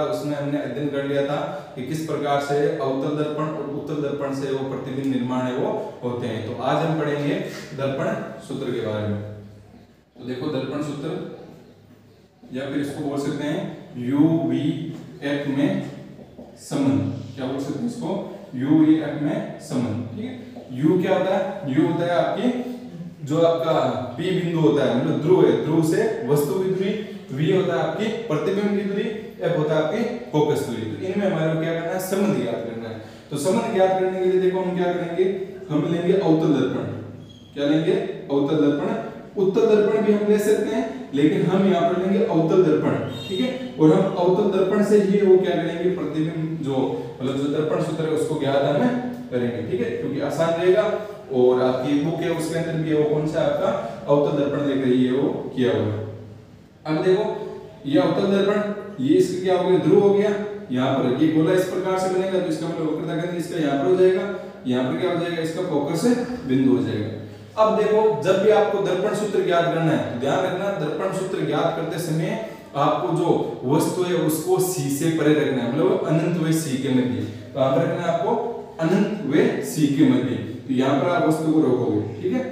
उसमें हमने अध्ययन कर लिया था कि किस प्रकार से अवतल दर्पण और उत्तल दर्पण से वो प्रतिबिंब निर्माण है वो होते हैं। तो आज हम पढ़ेंगे दर्पण सूत्र के बारे में। तो देखो दर्पण सूत्र, या फिर इसको बोल सकते हैं UVF में संबंध। क्या बोल सकते हैं इसको? UVF में संबंध। ठीक है, U क्या होता है? U होता है आपकी जो आपका P बिंदु होता है, मतलब ध्रुव है, ध्रुव से वस्तु की दूरी, V होता है आपकी प्रतिबिंब की दूरी, F होता है आपकी फोकस दूरी। तो इनमें हमारे को क्या करना है? संबंध ज्ञात करना है। तो संबंध ज्ञात करने के लिए देखो हम क्या करेंगे, हम लेंगे अवतल दर्पण। क्या लेंगे? अवतल दर्पण। उत्तल दर्पण भी हम ले सकते हैं, लेकिन हम यहाँ पर लेंगे अवतल दर्पण। ठीक है, और हम अवतल दर्पण से ही वो क्या करेंगे, प्रतिबिंब जो मतलब जो दर्पण सूत्र है उसको ज्ञात हम करेंगे। ठीक है, क्योंकि आसान रहेगा। और आपकी बुक है उसके अंदर भी है वो कौन सा आपका अवतल दर्पण देख रही है वो किया हुआ है। अब देखो ये अवतल दर्पण, ये इसका क्या हो गया? ध्रुव हो गया। यहाँ पर ये गोला इस प्रकार से बनेगा, तो इसका मतलब वक्रता केंद्र इसका यहाँ पर हो जाएगा, यहाँ पर क्या हो जाएगा? इसका फोकस बिंदु हो जाएगा। अब देखो जब भी आपको दर्पण सूत्र ज्ञात करना है तो ध्यान रखना, दर्पण सूत्र ज्ञात करते समय आपको जो वस्तु है उसको C से परे रखना है, मतलब अनंत व C के मध्य। तो यहाँ पर रखना है आपको अनंत व C के मध्य। तो यहाँ पर आप वस्तु को रोकोगे। ठीक है,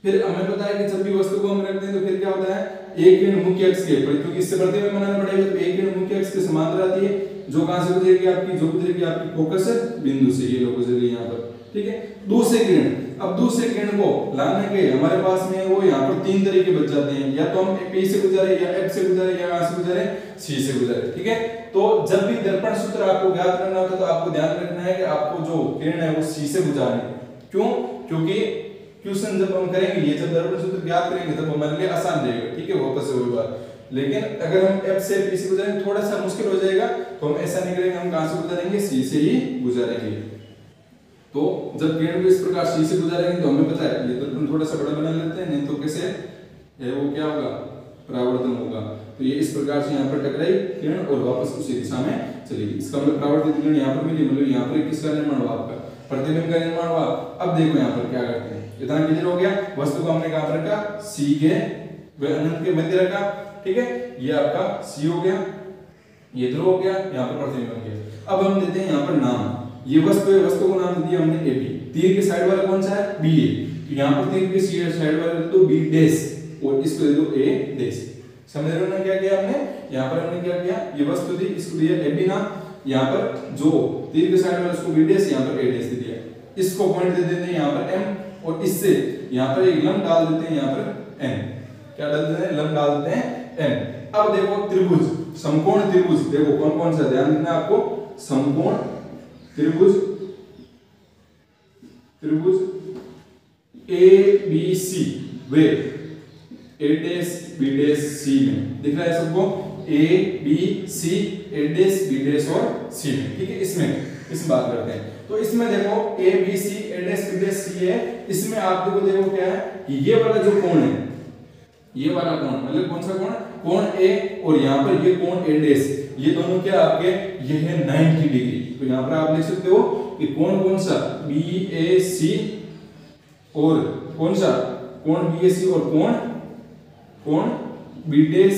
फिर हमें पता है कि जब भी वस्तु को हम रखते हैं तो फिर क्या होता है? एक किरण मुख्य अक्ष के, क्योंकि इससे प्रतिबिंब बनाना पड़ेगा, तो एक किरण मुख्य अक्ष के समांतर आती है, जो कहां से गुजरेगी? आपकी जो गुजरेगी आपकी फोकस बिंदु से, ये लोग गुजरेगी यहाँ पर। ठीक है, दूसरे किरण, अब दूसरे किरण को लाने के हमारे पास में वो यहाँ पर तीन तरीके बच जाते हैं, या तो हम P से गुजरे, या F से गुजरे, या कहां से गुजरे? C से गुजरे। ठीक है, तो जब भी दर्पण सूत्र आपको ज्ञात करना होता है तो आपको ध्यान रखना है कि आपको जो किरण है वो C से गुजरनी है। क्यों? क्योंकि क्वेश्चन जब हम करेंगे, ये जब दर्पण सूत्र ज्ञात करेंगे तब हमारे लिए आसान रहेगा। ठीक है, वापस से वही बात। लेकिन अगर हम F से P से गुजरेंगे थोड़ा सा मुश्किल हो जाएगा, तो हम ऐसा नहीं करेंगे, हम कहां से गुजरेंगे? C से ही गुजरेंगे। तो जब किरण को इस प्रकार C से गुजरेंगे तो हमें पता है ये दर्पण थोड़ा सा बड़ा बना लेते हैं, नहीं तो कैसे है वो क्या होगा? परावर्तन होगा। तो ये इस प्रकार से यहाँ पर टकराई किरण और वापस उसी दिशा में चलेगी। इसका मतलब परावर्तित किरण यहाँ पर मिली, मतलब यहाँ पर किसका निर्माण हुआ? आपका प्रतिबिंब का निर्माण हुआ। अब देखो यहाँ पर क्या करते हैं, इतना क्लियर हो गया। वस्तु को हमने कहां पर रखा? C के व अनंत के मध्य रखा। ठीक है, ये आपका C हो गया, ये ध्रुव हो गया, यहाँ पर प्रतिबिंब हो गया। अब हम देते हैं यहाँ पर नाम, ये वस्तु है, वस्तु को नाम दिया हमने AB। तीर के साइड वाला कौन सा है? BA। तो यहाँ पर तीर के साइड वाला तो B डैश, और इसको दे दो A डैश। समझ रहे हो ना क्या किया हमने? यहाँ पर हमने क्या किया, ये वस्तु थी, इसको दिया AB नाम, यहाँ पर जो तीर के साइड वाला उसको B डैश, यहाँ पर A डैश दे दिया। इसको पॉइंट दे देते हैं यहाँ पर M, और इससे यहाँ पर एक लंब डाल देते हैं यहाँ पर N। क्या डाल देते हैं? लंब डाल देते हैं N। अब देखो त्रिभुज, समकोण त्रिभुज, देखो कौन कौन सा ध्यान देना आपको? समकोण त्रिभुज, त्रिभुज ABC way A dash B dash C में दिख रहा है सबको? A B C, A dash B dash और C में। ठीक है, इसमें बात करते हैं। तो इसमें देखो A B C, A dash B dash C है। इसमें आप देखो क्या है कि ये वाला जो कोण है, ये वाला कोण मतलब कौन सा कोण? कोण A, और यहाँ पर ये कोण A डैश, ये दोनों क्या आपके? ये है 90 डिग्री। तो यहाँ पर आप लिख सकते हो कि कोण कौन सा? BAC, और कौन सा? कोण BAC, और कोण B dash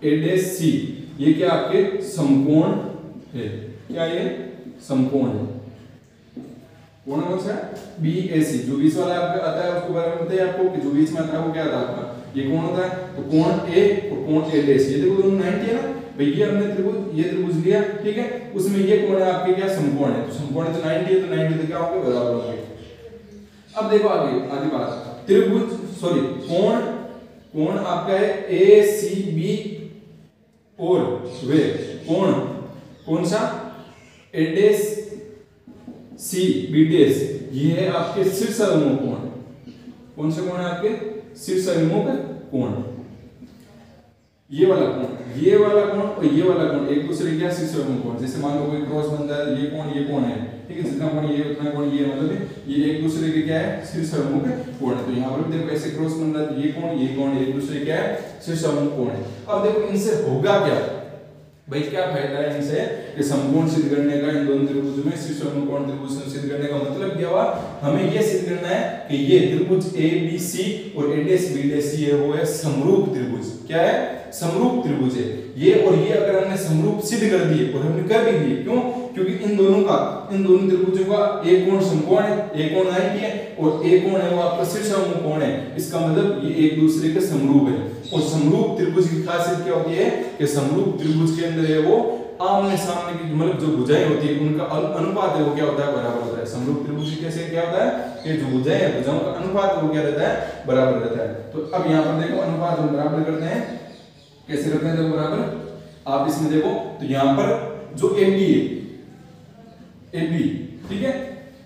A dash C, ये क्या आपके समकोण है। क्या ये? समकोण है। कोण कौन सा? BAC, जो बीच वाला आपका आता है उसको बारे में बताइए आपको कि जो बीच में आता है वो क्या आता है आपका? ये कोण होता है। तो कोण A और कोण A डैश, ये देखो दोनों 90 है ना भाई। ये हमने त्रिभुज, ये त्रिभुज लिया। ठीक है, उसमें ये कोण है आपके क्या? समकोण है। तो समकोण तो 90 है, तो 90 तो क्या होंगे? बराबर होंगे। अब देखो आगे बात, त्रिभुज सॉरी कोण आपका है ACB, और वे कोण कौन सा? A dash C B dash, ये है आपके शीर्षाभिमुख कोण। कौन से कोण है आपके? शीर्षाभिमुख कोण। ये वाला कोण, ये वाला कोण और ये वाला कोण एक दूसरे क्या? शीर्षाभिमुख कोण। जैसे मान लो कोई क्रॉस बनता है, ये कोण है। ठीक है, जितना कोण ये उतना कोण ये, मतलब ये एक दूसरे के क्या है? शीर्षाभिमुख कोण है। तो यहाँ पर भी देखो ऐसे क्रॉस बन रहा है, ये कोण एक दूसरे क्या है? शीर्षाभिमुख कोण है। अब देखो इनसे होगा क्या? भाई क्या फायदा है इनसे कि समकोण सिद्ध करने का, इन दोनों त्रिभुज में शीर्षकोण त्रिभुज सिद्ध करने का मतलब क्या हुआ, हमें ये सिद्ध करना है कि ये त्रिभुज ABC और ABC है वो है समरूप त्रिभुज। क्या है? समरूप त्रिभुज है ये। और ये अगर हमने समरूप सिद्ध कर दिए, और हमने कर भी दिए, क्यों? क्योंकि इन दोनों त्रिभुजों का एक कोण समकोण है, एक कोण 90 है, और एक कोण है वो आपका शीर्षामुख कोण है। इसका मतलब ये एक दूसरे के समरूप है। और समरूप त्रिभुज की खासियत क्या होती है कि समरूप त्रिभुज के अंदर है वो आमने सामने की मतलब जो भुजाएं होती है उनका अनुपात है वो क्या होता है, बराबर होता है। समरूप त्रिभुज कैसे क्या होता है कि जो भुजाएं हैं भुजाओं का अनुपात वो क्या रहता है, बराबर रहता है। तो अब यहाँ पर देखो अनुपात हम बराबर करते हैं, कैसे करते हैं देखो बराबर, आप इसमें देखो तो यहाँ पर जो AB है, AB ठीक है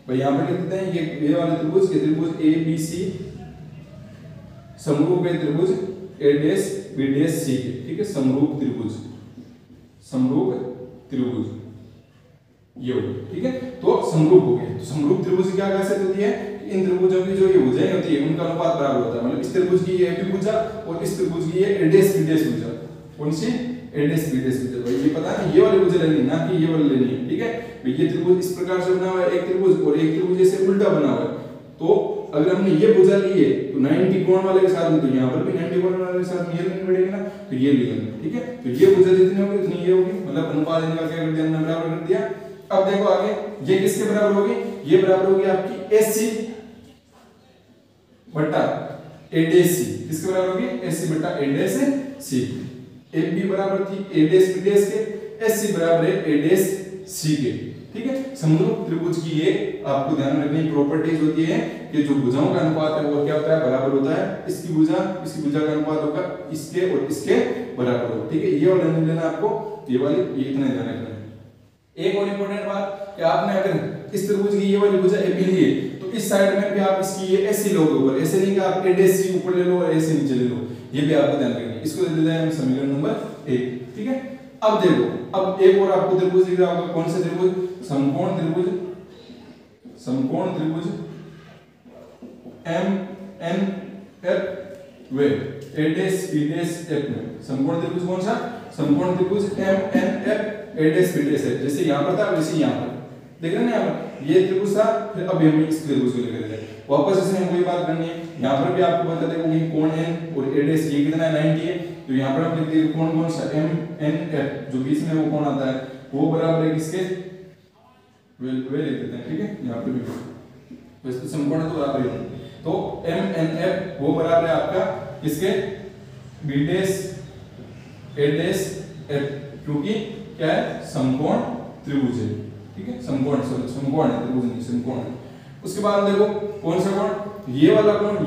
भाई, यहाँ पर लिख देते हैं ये वाले त्रिभुज के त्रिभुज ABC समरूप है त्रिभुज ABC के, ठीक है, समरूप त्रिभुज, समरूप त्रिभुज ये हो गया, ठीक है। तो समरूप हो गया। तो समरूप त्रिभुज की क्या खासियत होती है, इन त्रिभुजों की जो ये भुजाएं होती है उनका अनुपात बराबर होता है। मतलब इस त्रिभुज की ये AB भुजा और इस त्रिभुज की ये ABC भुजा, कौन सी ABC भुजा, भाई ये पता है ये वाली भुजा लेनी है ना कि ये वाली लेनी है, ठीक है। ये त्रिभुज इस प्रकार से बना हुआ है एक त्रिभुज, और एक त्रिभुज ऐसे उल्टा बना हुआ है। तो अगर हमने ये भुजा ली है तो 90 कोण वाले के साथ में, तो यहाँ पर भी 90 कोण वाले के साथ ये लेनी पड़ेगी ना, तो ये ले लेंगे, ठीक है। तो ये भुजा जितनी होगी उतनी ये होगी, मतलब अनुपात इनका क्या कर दिया हमने, बराबर कर दिया। अब देखो आगे ये किसके बराबर होगी, ये बराबर होगी आपकी AC बटा ADC, किसके बराबर होगी, AC बटा ADC। AB बराबर थी ADS के, SC बराबर है ADC के, ठीक है। समरूप त्रिभुज की ये आपको ध्यान रखने की प्रॉपर्टीज होती है कि जो भुजाओं का अनुपात है वो क्या होता है, बराबर होता है। इसकी भुजा का अनुपात होगा इसके और इसके बराबर होगा, ठीक है। ये वाला नहीं लेना आपको, ये वाली ये इतना ध्यान रखना है। एक और इंपॉर्टेंट बात कि आपने अगर इस त्रिभुज की ये वाली भुजा AB ली है तो इस साइड में भी आप इसकी ये AC लोगे ऊपर, ऐसे नहीं कि आप ADC ऊपर ले लो और AC नीचे ले लो, ये भी आपको ध्यान रखना है। इसको दे देते हैं समीकरण नंबर 1, ठीक है। अब देखो, अब एक और आपको त्रिभुज दिख रहा होगा, कौन सा त्रिभुज, समकोण त्रिभुज MNF वे ADS में समकोण त्रिभुज कौन सा, समकोण त्रिभुज MNF ADS है। जैसे यहाँ पर था वैसे यहाँ पर देख रहे हैं ना, यहाँ पर ये त्रिभुज था, फिर अब हम इस त्रिभुज को लेकर गए वापस, इसमें हमको ये बात करनी है। यहाँ पर भी आपको बता दें कि कोण N और ADS ये कितना है, 90 है। तो यहाँ पर आप लिख दीजिए कोण कौन सा, MNF, जो बीच में वो कोण आता है वो बराबर है किसके, वे लिख देते हैं, ठीक है। यहाँ पर भी वैसे तो समकोण तो बराबर ही होंगे, तो MNF वो बराबर है आपका किसके, ADS, क्योंकि क्या है, समकोण त्रिभुज है, ठीक है। समकोण है, त्रिभुज नहीं, समकोण है। उसके बाद देखो कौन सा कोण, ये वाला कोण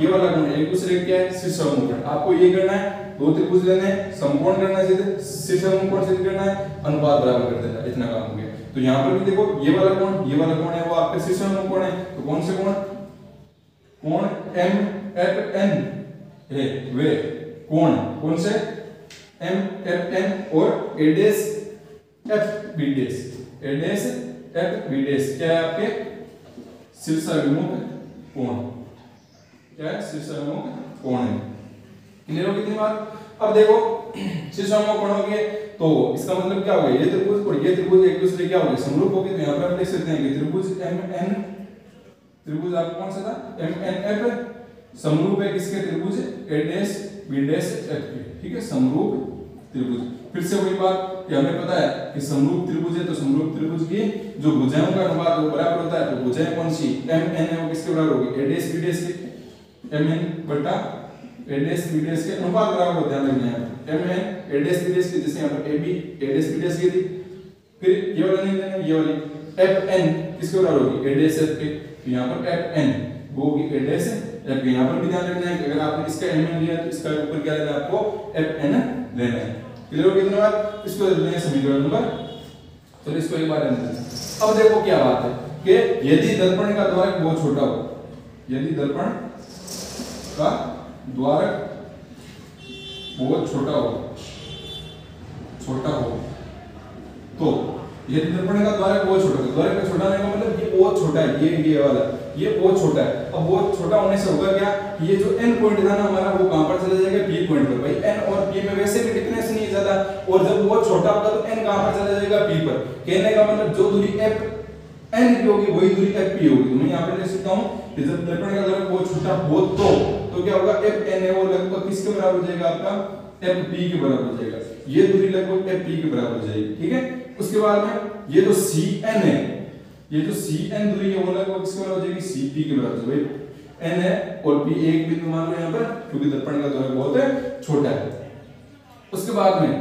एक दूसरे क्या है, शीर्षामुख कोण। आपको ये करना है, दो त्रिभुज लेने हैं, समकोण करना है, शीर्षामुख कोण सिद्ध करना है, अनुपात बराबर कर देना, इतना काम हो गया। तो यहाँ पर भी देखो ये वाला कोण है वो आपका शीर्षामुख कोण है। तो कौन से कोण MFN है, वे कोण कौन से MFN और ADS क्या है आपके, शीर्षाभिमुख कोण, क्या है, शीर्षाभिमुख कोण है। क्लियर हो कितनी बात। अब देखो शीर्षाभिमुख कोण हो गए तो इसका मतलब क्या हो गया, ये त्रिभुज और ये त्रिभुज एक दूसरे क्या हो गए, समरूप हो गए। तो यहाँ पर हम लिख सकते हैं कि त्रिभुज आपका कौन सा था, MNF समरूप है किसके, त्रिभुज ADS के, ठीक है, समरूप त्रिभुज। फिर से वही बात कि हमें पता है कि समरूप त्रिभुज है तो समरूप त्रिभुज की जो भुजाओं का अनुपात वो बराबर होता है। तो भुजाएं कौन सी, MN है वो किसके बराबर होगी, ADS के, MN बटा ADS के अनुपात बराबर होता है। MN ADS के, जैसे यहाँ पर AB ADS की थी, फिर ये वाला नहीं लेना, ये वाली FN किसके बराबर होगी, ADS के। तो यहाँ पर FN वो होगी ADS के। यहाँ पर भी ध्यान रखना है कि अगर आपने इसका MN लिया तो इसका ऊपर क्या लेना है, आपको FN लेना है। क्लियर हो कितने बात। इसको देते हैं समीकरण नंबर, तो इसको एक बार लेते हैं। अब देखो क्या बात है कि यदि दर्पण का द्वारक बहुत छोटा हो, यदि दर्पण का द्वारक बहुत छोटा हो तो यदि दर्पण का द्वारक बहुत छोटा हो, द्वारक का छोटा होने का मतलब ये ओ छोटा है, ये वाला ये ओ छोटा है। अब वो छोटा होने से होगा क्या, ये जो n पॉइंट था ना हमारा वो कहां पर चला जाएगा, p पॉइंट पर। भाई n और p में वैसे भी डिफरेंस नहीं है ज्यादा, और जब वो छोटा होगा तो n कहां पर चला जाएगा, p पर। कहने का मतलब जो दूरी f n की होगी वही दूरी f p होगी। तो मैं यहां पर लिख सकता हूं कि जब दर्पण का अगर वो छोटा हो तो क्या होगा, f n है वो लगभग किसके बराबर हो जाएगा, आपका f p के बराबर हो जाएगा। ये दूरी लगभग f p के बराबर हो जाएगी, ठीक है। उसके बाद में ये जो c n है, ये जो c n दूरी है वो लगभग किसके बराबर हो जाएगी, c p के बराबर। भाई n है और p एक बिंदु मान लो यहां पर, क्योंकि दर्पण का द्वार बहुत छोटा है। उसके बाद में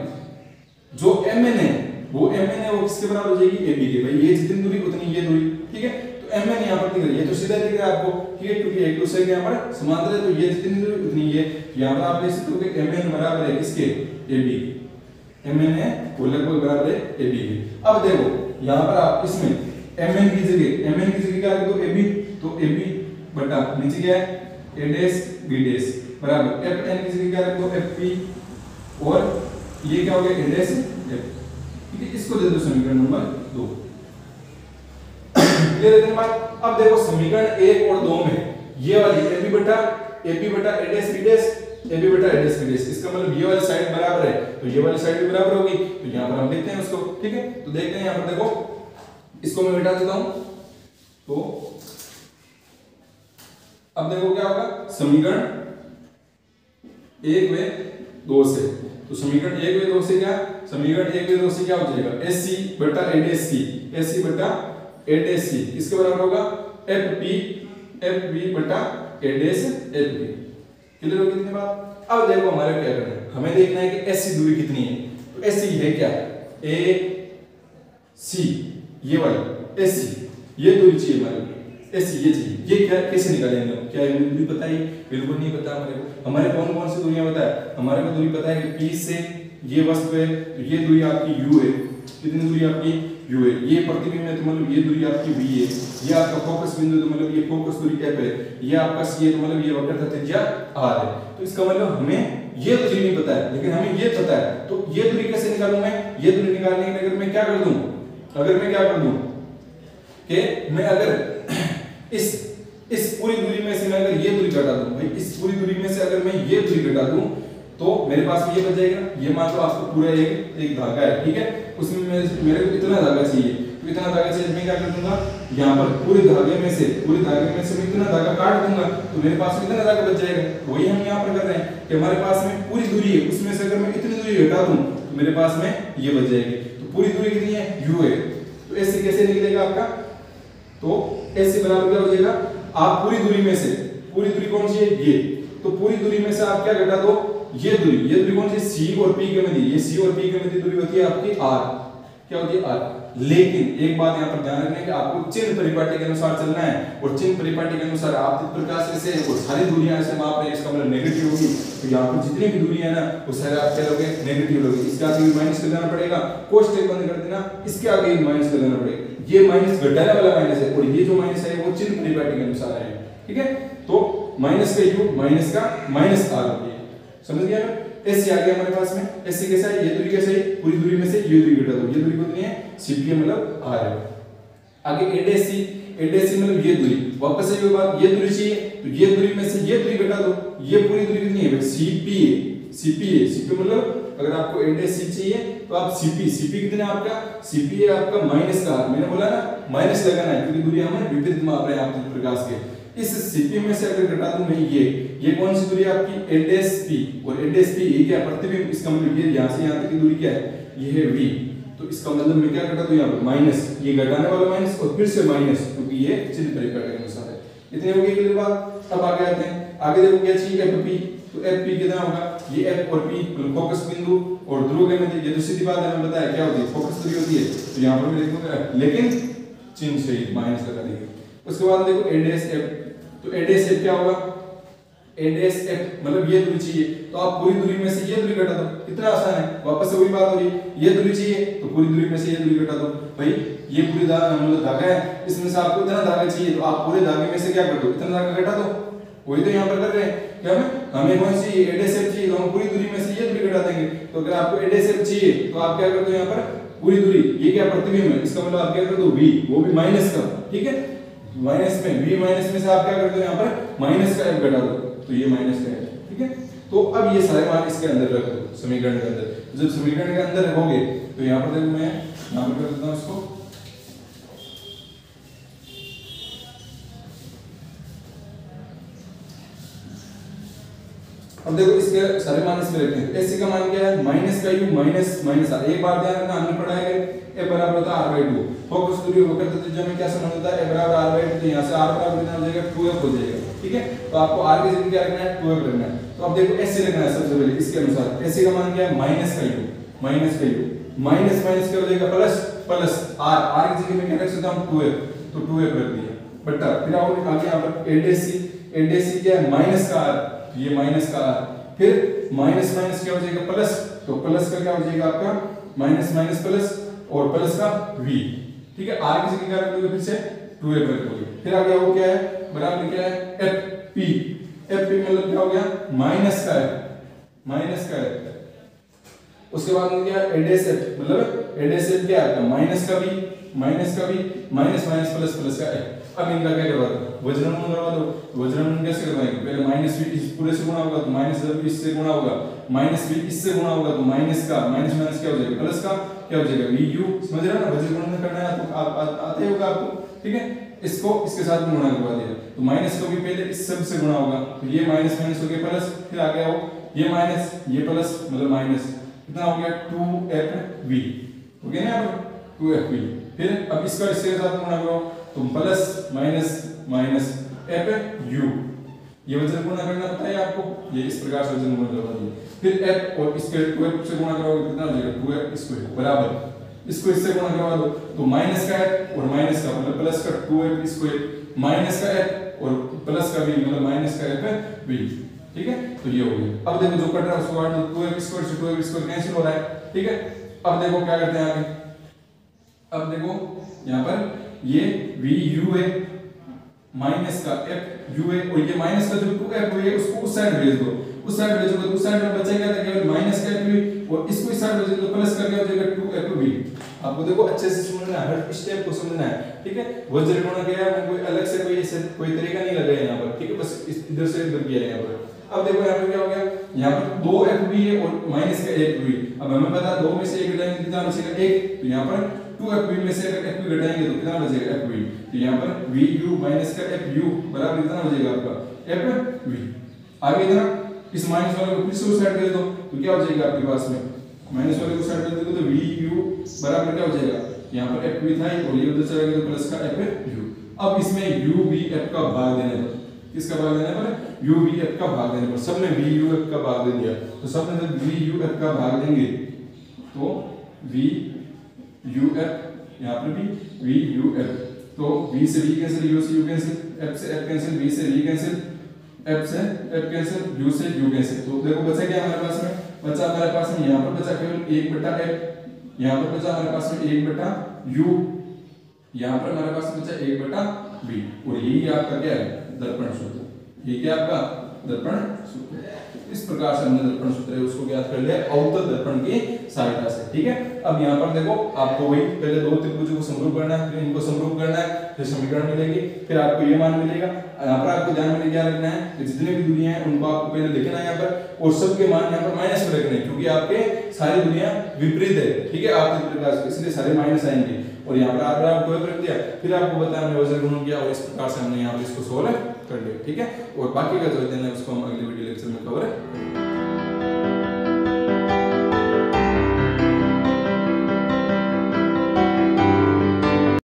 जो mn है वो किसके बराबर हो जाएगी, ab के। भाई ये जितनी दूरी उतनी ये दूरी, ठीक है। तो mn यहां पर दिख रही है, तो सीधा दिख रहा है आपको, ठीक है, क्योंकि एक दूसरे के यहां पर समांतर है, तो ये जितनी दूरी उतनी ये। यहां पर आप देख सकते हो कि mn बराबर है किसके, ab के। mn है वो लगभग बराबर है ab के। अब देखो यहां पर आप इसमें mn की जगह क्या रख दो, ab, तो ab बटा नीचे क्या है, a डैश b डैश बराबर fn की जगह क्या रख दो, fp, और ये क्या हो गया, a डैश f, ठीक है। इसको दे दो समीकरण नंबर 2। क्लियर है बात। अब देखो समीकरण 1 और 2 में ये वाली ab बटा a dash b dash, ab बटा a डैश b डैश, इसका मतलब ये वाली साइड बराबर है तो ये वाली साइड भी बराबर होगी। तो यहां पर हम लिखते हैं उसको, ठीक है। तो देखते हैं यहां पर, देखो इसको मैं मिटा देता हूं। तो अब देखो क्या होगा, समीकरण 1 व 2 से, तो समीकरण 1 व 2 से क्या, समीकरण 1 व 2 से क्या हो जाएगा, ac बटा a डैश c, ac बटा a डैश c इसके बराबर होगा fp बटा a डैश fp। क्लियर हो कितनी बात। अब देखो हमारे क्या करना है, हमें देखना है कि ऐसी दूरी कितनी है। तो ऐसी है क्या, AC, ये वाली AC, ये दूरी चाहिए हमारे को, ऐसी ये चाहिए। ये क्या कैसे निकालेंगे, क्या ये दूरी पता है, बिल्कुल नहीं पता हमारे को। हमारे कौन कौन सी दूरियां पता है, हमारे को दूरी पता है कि P से ये वस्तु है तो ये दूरी आपकी U है, कितनी दूरी आपकी U है। ये प्रतिबिंब है तो मतलब ये दूरी आपकी V है। ये आपका फोकस बिंदु तो मतलब ये फोकस दूरी F है। ये आपका C है तो मतलब ये वक्र का त्रिज्या R है। तो इसका मतलब हमें ये दूरी नहीं पता है, लेकिन हमें ये पता है। तो ये दूरी कैसे निकालूं मैं, ये दूरी निकालने के लिए अगर मैं क्या कर दूं, कि मैं अगर इस पूरी दूरी में से मैं अगर ये दूरी घटा दूं, भाई इस पूरी दूरी में से अगर मैं ये दूरी घटा दूं तो मेरे पास ये बच जाएगा। ये मान लो आपको पूरा एक धागा है, ठीक है, उसमें मेरे को इतना धागा चाहिए, तो इतना धागा चाहिए, मैं क्या कर दूंगा, यहाँ पर पूरे धागे में से मैं इतना धागा काट दूंगा तो मेरे पास में इतना धागा बच जाएगा। तो वही हम यहाँ पर कर रहे हैं कि हमारे पास में पूरी दूरी है, उसमें से अगर मैं इतनी दूरी घटा दूं तो मेरे पास में ये बच जाएगी। तो पूरी दूरी कितनी है, u है। तो ऐसे कैसे निकलेगा आपका, तो ऐसे बराबर क्या हो जाएगा, आप पूरी दूरी में से, पूरी दूरी कौन सी है, ये, तो पूरी दूरी में से आप क्या घटा दो, ये दूरी कौन सी, C और P के मध्य, ये C और P के मध्य दूरी होती है आपकी R, क्या होती है R। लेकिन एक बात यहाँ पर ध्यान रखना है कि आपको चिन्ह परिपाटी के अनुसार चलना है, और चिन्ह परिपाटी के अनुसार आप इस प्रकार से और सारी दूरियां ऐसे माप रहे हैं, इसका मतलब नेगेटिव होगी। तो यहाँ पर जितनी भी दूरियां है ना वो सारे आप क्या लोगे, नेगेटिव लोगे। इसके आगे भी माइनस कर देना पड़ेगा, कोष्टक टेक बंद कर देना, इसके आगे भी माइनस कर देना पड़ेगा। ये माइनस घटाने वाला माइनस है और ये जो माइनस है वो चिन्ह परिपाटी के अनुसार है, ठीक है। तो माइनस का u माइनस का माइनस r होगी, समझ गया ना। ऐसे आ गया हमारे पास में, ऐसे कैसा है, ये दूरी कैसे है, पूरी दूरी में से ये दूरी घटा दो, ये दूरी कितनी है, cp मतलब r है। आगे a डैश c मतलब ये दूरी, वापस से ये बात, ये दूरी चाहिए तो ये दूरी में से ये दूरी घटा दो, ये पूरी दूरी कितनी है, cp मतलब अगर आपको a डैश c चाहिए तो आप cp कितना है आपका, cp है आपका माइनस का r। मैंने बोला ना माइनस लगाना है क्योंकि दूरी हमें विपरीत माप रहे हैं आप प्रकाश के। इस cp में से अगर घटा दूं मैं ये कौन सी दूरी है आपकी, a डैश p, और a डैश p ये क्या प्रतिबिंब, इसका मतलब ये यहां से यहां तक की दूरी क्या है, ये है v। तो इसका मतलब मैं क्या घटा दूं यहाँ पर माइनस, ये घटाने वाला माइनस और फिर से माइनस, क्योंकि ये चिन्ह परिपाटी के अनुसार है। इतने हो गए क्लियर बात। अब आगे आते हैं, आगे देखो क्या चाहिए, fp, तो fp कितना होगा, ये f और p फोकस बिंदु और ध्रुव के मध्य, ये तो सीधी बात है, हमें बताया क्या होती है, फोकस दूरी होती है। तो यहाँ पर मैं लिख दूंगा लेकिन चिन्ह सही माइनस लगा देंगे। उसके बाद देखो a डैश f, तो a डैश f क्या होगा, a डैश f मतलब ये दूरी चाहिए तो आप पूरी दूरी में से ये दूरी घटा दो, कितना आसान है। वापस से वही बात हो रही है, ये दूरी चाहिए तो पूरी दूरी में से ये दूरी घटा दो। भाई ये पूरी मतलब धागा है, इसमें से आपको इतना धागा चाहिए तो आप पूरे धागे में से क्या कर दो, इतना धागा घटा दो। वही तो यहाँ पर कर रहे हैं क्या, हमें कौन सी a डैश f चाहिए तो हम पूरी दूरी में से ये दूरी घटा देंगे। तो अगर आपको a डैश f चाहिए तो आप क्या कर दो, यहाँ पर पूरी दूरी, ये क्या प्रतिबिंब है, इसका मतलब आप क्या कर दो v, वो भी माइनस का, ठीक है, माइनस में v माइनस में से आप क्या कर दो यहाँ पर माइनस का f घटा दो, तो ये माइनस का है, ठीक है। तो अब ये सारे मान इसके अंदर रख दो समीकरण के अंदर। जब समीकरण के अंदर रखोगे तो यहाँ पर देखो मैं यहाँ पर कर देता हूँ इसको, अब देखो इसके सारे मान इसमें रखते हैं। एसी का मान क्या है, माइनस का यू माइनस माइनस आर। एक बार ध्यान रखना, हमने पढ़ा है ए बराबर होता है r/2, फोकस दूरी होकर तो त्रिज्या में क्या संबंध होता है, ए बराबर r/2, तो यहाँ से r बराबर कितना हो जाएगा 2f हो जाएगा, ठीक है। तो आपको r की जगह क्या रखना है 2f रखना है। तो अब देखो एसी रखना है सबसे पहले, इसके अनुसार एसी का मान क्या है माइनस का यू माइनस माइनस क्या हो जाएगा प्लस प्लस r, r की जगह में क्या रख सकता हूं 2f, तो 2f रख दिया बटा, फिर आगे यहाँ पर एडेसी क्या है माइनस का r, ये माइनस का r, फिर माइनस माइनस क्या हो जाएगा प्लस, तो प्लस का क्या हो जाएगा आपका माइनस माइनस प्लस और प्लस का v, ठीक है। r की जगह क्या रख दोगे फिर से 2f रख दोगे। फिर आगे वो क्या है बराबर क्या है fp, fp मतलब क्या हो गया माइनस का f, उसके बाद में क्या एडेसेफ, मतलब एडेसेफ क्या है माइनस का v minus minus plus plus का f। अब इनका क्या करवा दो वज्रमूल करवा दो। वज्रमूल कैसे करवाएंगे, पहले माइनस v इस पूरे से गुणा होगा तो माइनस v इससे गुणा होगा, माइनस v इससे गुणा होगा तो माइनस का माइनस माइनस क्या हो जाएगा प्लस का क्या हो जाएगा vu, समझ रहे हो ना, वज्रगुणन करना है तो आते होगा आपको, ठीक है। इसको इसके साथ में गुणा करवा दिया तो माइनस को भी पहले इस सब से गुणा होगा, तो ये माइनस माइनस हो गया प्लस, फिर आ गया वो ये माइनस ये प्लस मतलब माइनस, कितना हो गया 2fv हो गया ना 2fv। फिर अब इसका इसके साथ गुणा करो तो प्लस माइनस माइनस fu, ये वजन गुणा करना पता है आपको, ये इस प्रकार से वजन गुणा करवा दिया। फिर f और इसके 2f से गुणा करोगे कितना हो जाएगा 2f स्क्वायर बराबर, इसको इससे गुणा करवा दो तो माइनस का f और माइनस का मतलब प्लस का 2f स्क्वायर माइनस का f और प्लस का v मतलब माइनस का fv, ठीक है। तो ये हो गया। अब देखो जो कट रहा है उसको काट दो, 2f स्क्वायर से 2f स्क्वायर कैंसिल हो रहा है, ठीक है। अब देखो क्या करते हैं आगे, अब देखो यहाँ पर ये vu है माइनस का fu है और ये माइनस का जो 2f है उसको उस साइड भेज दो, उस साइड भेजोगे तो उस साइड में बचेगा तो केवल माइनस का f और इसको इस साइड भेजोगे तो प्लस करके हो जाएगा 2fv। आपको देखो अच्छे से समझना है, हर स्टेप को समझना है, ठीक है। वज्र गुणा किया है, कोई अलग से कोई तरीका नहीं लगाया यहाँ पर, ठीक है, बस इधर से इधर किया है यहाँ पर। अब देखो यहाँ पे क्या हो गया, यहाँ पर 2fv है और माइनस का 1v। अब हमें पता है 2 में से 1 घटाएंगे कितना बचेगा 1, तो यहाँ पर 2fv में से अगर fv घटाएंगे तो कितना बचेगा fv, तो यहाँ पर vu माइनस का fu बराबर कितना बचेगा आपका fv। आगे इधर इस माइनस वाले को फिर से उस साइड भेज दो तो क्या हो जाएगा आपके पास में, माइनस वाले को साइड भेज दोगे तो vu बराबर क्या हो जाएगा, यहाँ पर fv था और ये उधर चला गया तो प्लस का fu। अब इसमें uvf का भाग देने पर, किसका भाग देने पर uvf का भाग देने पर, सबने vuf का भाग दे दिया तो सबने जब vuf का भाग देंगे तो vuf यहाँ पर भी vuf, तो v से v कैंसिल, u से u कैंसिल, f से f कैंसिल, v से v कैंसिल, f से f कैंसिल, u से u कैंसिल। तो देखो बचा क्या हमारे पास में, बचा हमारे पास में यहाँ पर बचा केवल 1 बटा f, यहाँ पर बचा हमारे पास में 1 बटा u, यहाँ पर हमारे पास बचा 1 बटा v और यही आपका क्या है दर्पण सूत्र, ये क्या आपका दर्पण सूत्र। इस प्रकार से हमने दर्पण सूत्र है उसको ज्ञात कर लिया अवतल दर्पण की सहायता से, ठीक है। अब यहाँ पर देखो आपको वही पहले दो त्रिभुजों को समरूप करना है, फिर इनको समरूप करना है, फिर समीकरण मिलेगी, फिर आपको ये मान मिलेगा। यहाँ पर आपको ध्यान में क्या रखना है कि जितने भी दूरियां हैं उनको आपको पहले लिखना है यहाँ पर, और सबके मान यहाँ पर माइनस में रखने हैं क्योंकि आपके सारी दूरियां विपरीत है, ठीक है, आपके प्रकार से, इसलिए सारे माइनस आएंगे। और यहाँ पर आपको रख दिया, फिर आपको बताया हमने वजन गुणन किया और इस प्रकार से हमने यहाँ पर इसको सोल्व कर लिया, ठीक है। और बाकी का जो है उसको हम अगले वीडियो लेक्चर में कवर करेंगे।